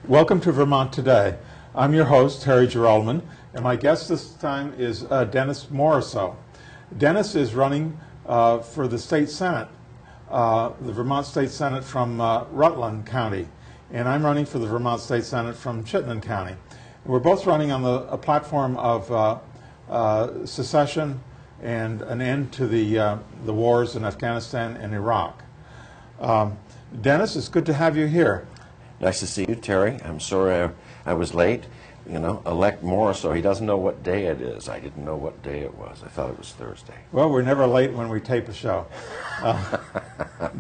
Welcome to Vermont Today. I'm your host, Terence Jeroloman, and my guest this time is Dennis Morrisseau. Dennis is running for the state senate, the Vermont State Senate from Rutland County, and I'm running for the Vermont State Senate from Chittenden County. And we're both running on a platform of secession and an end to the wars in Afghanistan and Iraq. Dennis, it's good to have you here. Nice to see you, Terry. I'm sorry I was late. You know, elect Morrisseau, he doesn't know what day it is. I didn't know what day it was. I thought it was Thursday. Well, we're never late when we tape a show.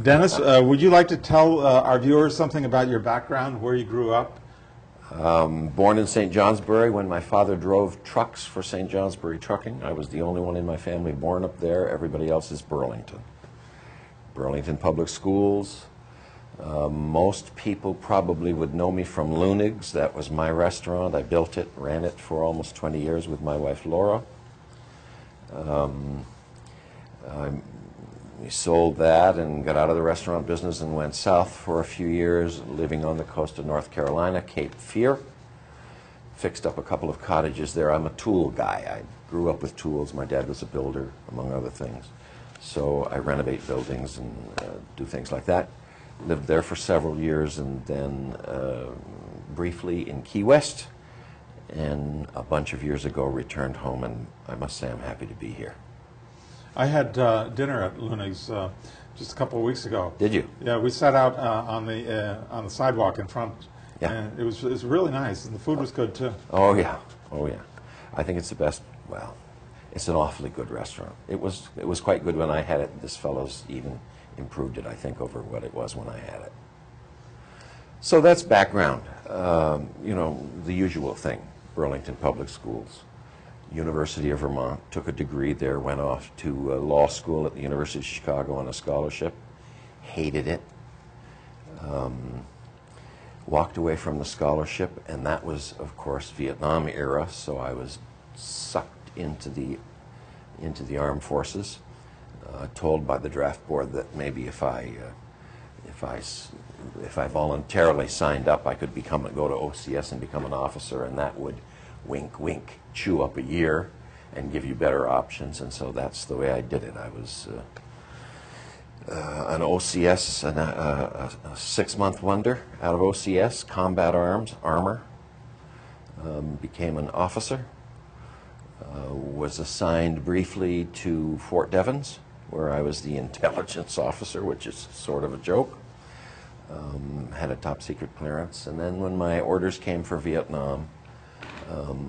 Dennis, would you like to tell our viewers something about your background, where you grew up? Born in St. Johnsbury when my father drove trucks for St. Johnsbury Trucking. I was the only one in my family born up there. Everybody else is Burlington. Burlington Public Schools. Most people probably would know me from Lunig's. That was my restaurant. I built it, ran it for almost 20 years with my wife Laura. We sold that and got out of the restaurant business and went south for a few years, living on the coast of North Carolina, Cape Fear. Fixed up a couple of cottages there. I'm a tool guy. I grew up with tools. My dad was a builder, among other things. So I renovate buildings and do things like that. Lived there for several years and then briefly in Key West, and a bunch of years ago returned home, and I must say I'm happy to be here. I had dinner at Lunig's just a couple of weeks ago. Did you? Yeah, we sat out on the sidewalk in front, yeah. And it was really nice, and the food was good too. Oh yeah, oh yeah. I think it's the best. Well, it's an awfully good restaurant. It was quite good when I had it. This fellow's even improved it, I think, over what it was when I had it. So that's background. You know, the usual thing. Burlington Public Schools, University of Vermont, took a degree there, went off to law school at the University of Chicago on a scholarship, hated it, walked away from the scholarship, and that was, of course, Vietnam era, so I was sucked into the armed forces. Told by the draft board that maybe if I voluntarily signed up, I could go to OCS and become an officer, and that would, wink, wink, chew up a year and give you better options. And so that's the way I did it. I was an OCS, a 6-month wonder out of OCS, combat armor. Became an officer. Was assigned briefly to Fort Devens, where I was the intelligence officer, which is sort of a joke. Had a top secret clearance, and then when my orders came for Vietnam,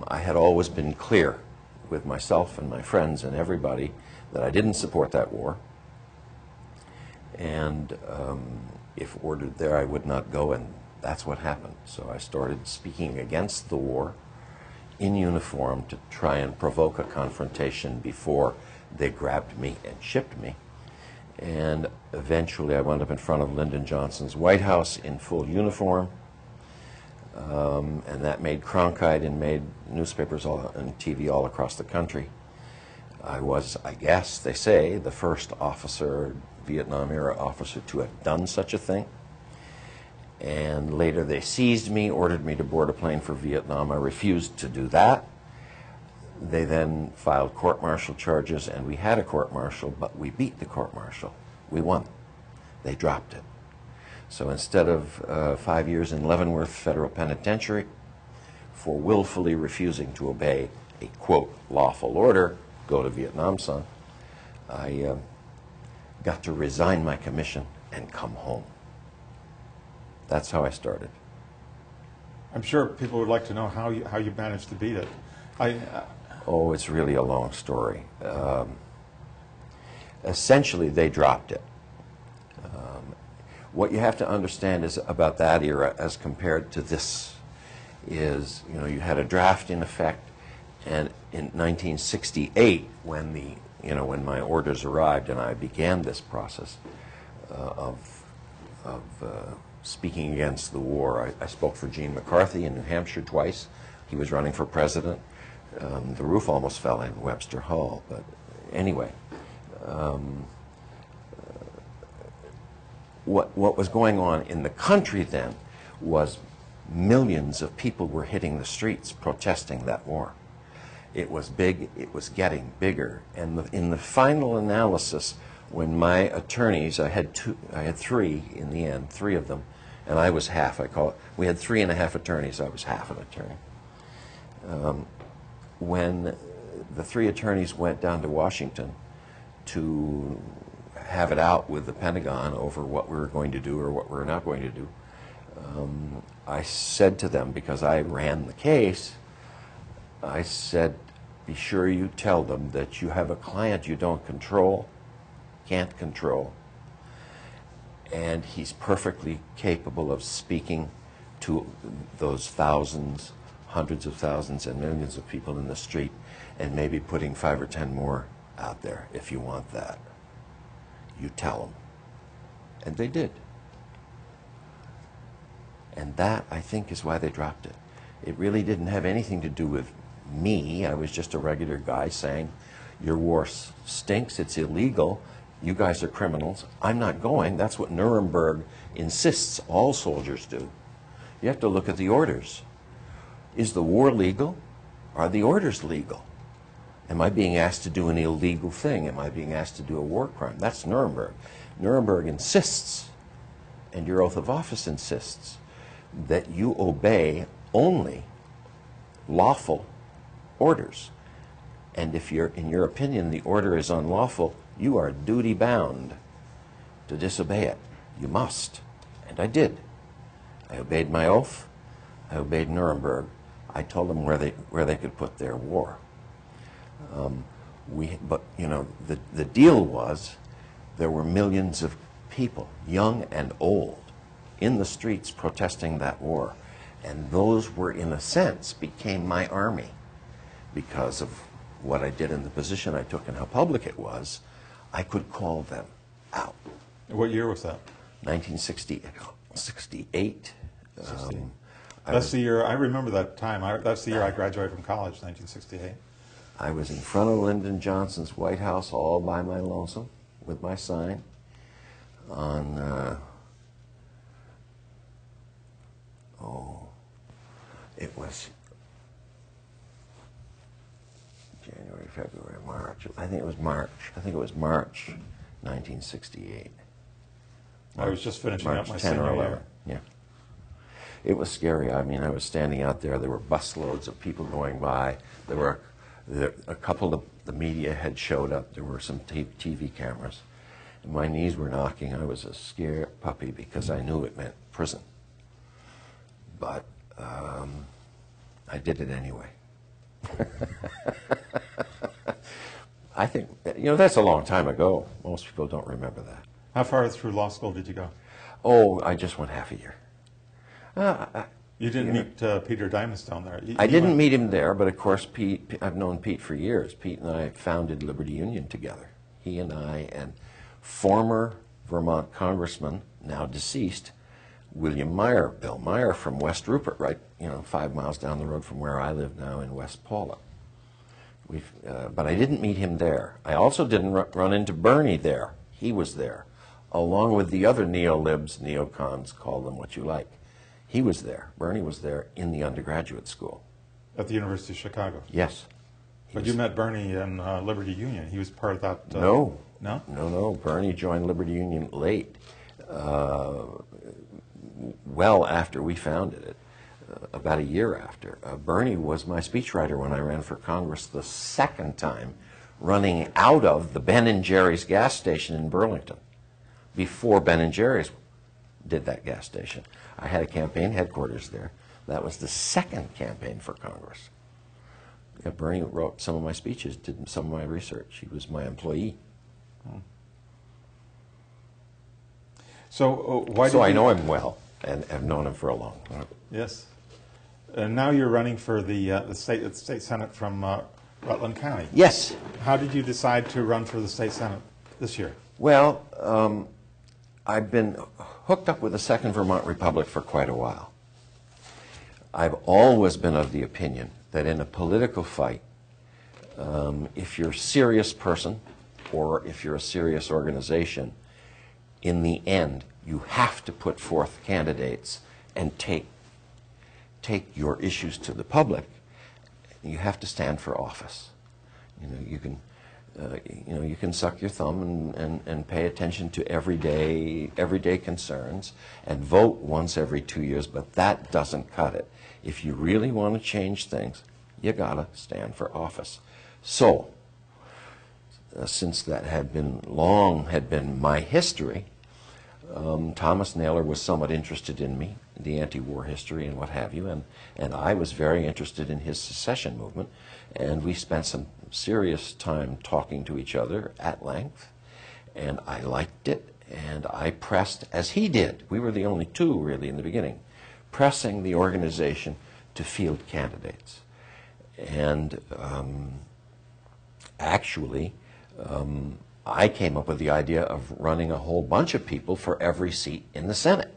I had always been clear with myself and my friends and everybody that I didn't support that war, and if ordered there I would not go, and that's what happened. So I started speaking against the war in uniform to try and provoke a confrontation before they grabbed me and shipped me. And eventually I wound up in front of Lyndon Johnson's White House in full uniform, and that made Cronkite and made newspapers and TV all across the country. I was, I guess they say, the first officer, Vietnam-era officer, to have done such a thing. And later they seized me, ordered me to board a plane for Vietnam. I refused to do that. They then filed court-martial charges, and we had a court-martial, but we beat the court-martial. We won. They dropped it. So instead of 5 years in Leavenworth Federal Penitentiary for willfully refusing to obey a, quote, lawful order, go to Vietnam, son, I got to resign my commission and come home. That's how I started. I'm sure people would like to know how you managed to beat it. Oh, it's really a long story. Essentially, they dropped it. What you have to understand is about that era as compared to this is, you know, you had a draft in effect, and in 1968, when my orders arrived and I began this process of speaking against the war, I spoke for Gene McCarthy in New Hampshire twice. He was running for president. The roof almost fell in Webster Hall, but anyway. What was going on in the country then was millions of people were hitting the streets protesting that war. It was big, it was getting bigger. And in the final analysis, when my attorneys, I had three in the end, three of them, and I was half, I call it. We had 3.5 attorneys, I was half an attorney. When the 3 attorneys went down to Washington to have it out with the Pentagon over what we were going to do or what we were not going to do, I said to them, because I ran the case, I said, be sure you tell them that you have a client you don't control, can't control, and he's perfectly capable of speaking to those thousands, hundreds of thousands, and millions of people in the street, and maybe putting 5 or 10 more out there if you want that. You tell them. And they did. And that, I think, is why they dropped it. It really didn't have anything to do with me. I was just a regular guy saying, your war stinks, it's illegal, you guys are criminals, I'm not going. That's what Nuremberg insists all soldiers do. You have to look at the orders. Is the war legal? Are the orders legal? Am I being asked to do an illegal thing? Am I being asked to do a war crime? That's Nuremberg. Nuremberg insists, and your oath of office insists, that you obey only lawful orders. And if you're, in your opinion, the order is unlawful, you are duty-bound to disobey it. You must. And I did. I obeyed my oath. I obeyed Nuremberg. I told them where they could put their war. But you know, the deal was there were millions of people, young and old, in the streets protesting that war. And those were, in a sense, became my army because of what I did and the position I took and how public it was. I could call them out. What year was that? 1968. That's the year, I remember that time. That's the year I graduated from college, 1968. I was in front of Lyndon Johnson's White House all by my lonesome with my sign on, it was January, February, March. I think it was March. I think it was March 1968. I was just finishing March up my 10 or senior 11. year. Yeah. It was scary. I mean, I was standing out there. There were busloads of people going by. There were a couple of the media had showed up. There were some TV cameras. And my knees were knocking. I was a scared puppy because I knew it meant prison. But I did it anyway. I think, you know, that's a long time ago. Most people don't remember that. How far through law school did you go? Oh, I just went half a year. You didn't meet Peter Dimas down there. I didn't meet him there, but of course, Pete, I've known Pete for years. Pete and I founded Liberty Union together. He and I and former Vermont Congressman, now deceased, William Meyer, Bill Meyer from West Rupert, right, 5 miles down the road from where I live now in West Paula. But I didn't meet him there. I also didn't run into Bernie there. He was there, along with the other neo-libs, neocons, call them what you like. He was there. Bernie was there in the undergraduate school. At the University of Chicago? Yes. But you met Bernie in Liberty Union. He was part of that? No. No? No. Bernie joined Liberty Union late, well after we founded it, about a year after. Bernie was my speechwriter when I ran for Congress the second time, running out of the Ben & Jerry's gas station in Burlington, before Ben & Jerry's did that gas station. I had a campaign headquarters there. That was the second campaign for Congress. Yeah, Bernie wrote some of my speeches, did some of my research. He was my employee. So I know him well, and have known him for a long time. Yes. And now you're running for the state Senate from Rutland County. Yes. How did you decide to run for the state Senate this year? Well, I've been hooked up with the Second Vermont Republic for quite a while. I've always been of the opinion that in a political fight, if you're a serious person or if you're a serious organization, in the end, you have to put forth candidates and take take your issues to the public, you have to stand for office. You know, you can suck your thumb and pay attention to everyday concerns and vote once every 2 years, but that doesn't cut it. If you really want to change things, you gotta stand for office. So, since that had been my history, Thomas Naylor was somewhat interested in me, the anti-war history and what have you, and I was very interested in his secession movement, and we spent some serious time talking to each other at length, and I liked it, and I pressed, as he did, we were the only two really in the beginning, pressing the organization to field candidates. And actually, I came up with the idea of running a whole bunch of people for every seat in the Senate.